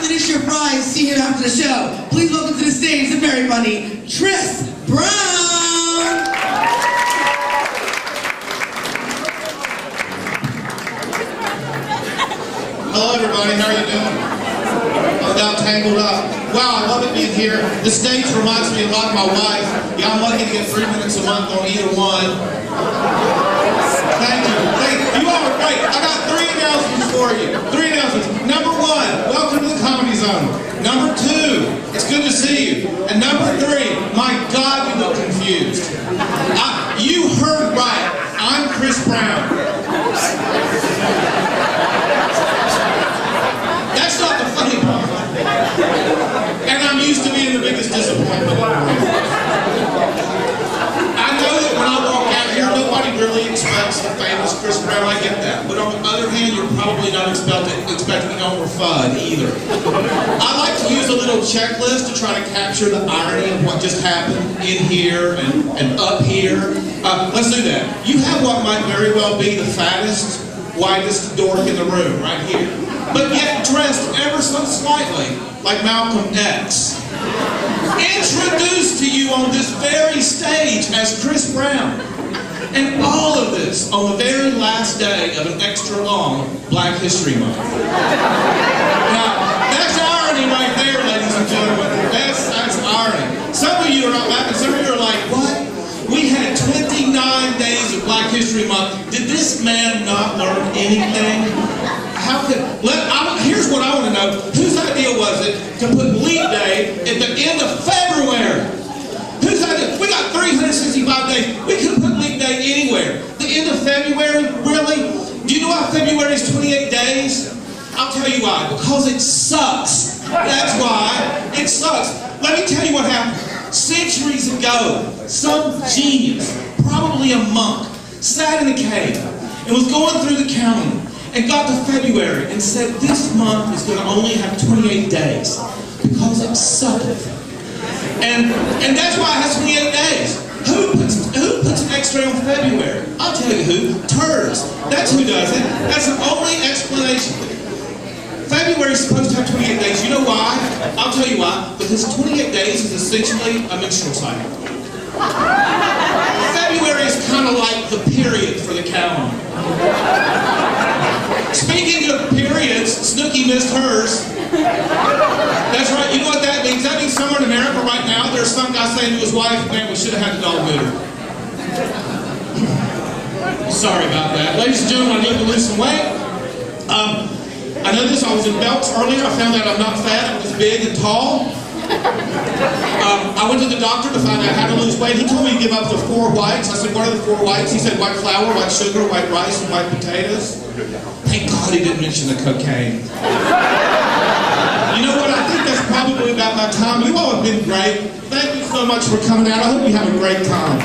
finish your fries, see him after the show. Please welcome to the stage the very funny Tris Brown. Hello everybody, how are you doing? I'm about tangled up. Wow, I love it being here. The stage reminds me a lot of my wife. Yeah, I'm lucky to get 3 minutes a month on either one. Thank you. You all are great. I got 3 announcements for you. 3 announcements. Number 1, welcome to the Comedy Zone. Number 2, it's good to see you. And number 3, my God, you look confused. You heard right. I'm Chris Brown. That's not the funny part. And I'm used to being the biggest disappointment in the world. I know that when I walk out here, nobody really expects the famous Chris Brown. I get that. But on the other hand, you're probably not expecting Elmer Fudd either. I like to use a little checklist to try to capture the irony of what just happened in here and up here. Let's do that. You have what might very well be the fattest, whitest dork in the room, right here. But yet dressed ever so slightly like Malcolm X. Introduced to you on this very stage as Chris Brown. And all of this on the very last day of an extra long Black History Month. Now, that's irony right there, ladies and gentlemen. That's irony. Some of you are not laughing. Some of you are like, what? We had 29 days of Black History Month. Did this man not learn anything? Here's what I want to know. Whose idea was it to put Leap Day at the end of February? Whose idea? We got 365 days. We could put Leap Day anywhere. The end of February? Really? Do you know why February is 28 days? I'll tell you why. Because it sucks. That's why. It sucks. Let me tell you what happened. Centuries ago, some genius, probably a monk, sat in a cave and was going through the calendar and got to February and said, this month is going to only have 28 days because it sucketh. And that's why it has 28 days. Who puts an X-ray on February? I'll tell you who. Turds. That's who does it. That's the only explanation. February is supposed to have 28 days. You know why? I'll tell you why. Because 28 days is essentially a menstrual cycle. February is kind of like the period for the calendar. Speaking of periods, Snooki missed hers. That's right, you know what that means? That means somewhere in America right now, there's some guy saying to his wife, man, we should have had the dog neuter. Sorry about that. Ladies and gentlemen, I need to lose some weight. I know this, I was in belts earlier. I found out I'm not fat, I'm just big and tall. I went to the doctor to find out how to lose weight. He told me to give up the 4 whites. I said, what are the 4 whites? He said, white flour, white sugar, white rice, and white potatoes. Thank God he didn't mention the cocaine. You know what? I think that's probably about my time. You all have been great. Thank you so much for coming out. I hope you have a great time.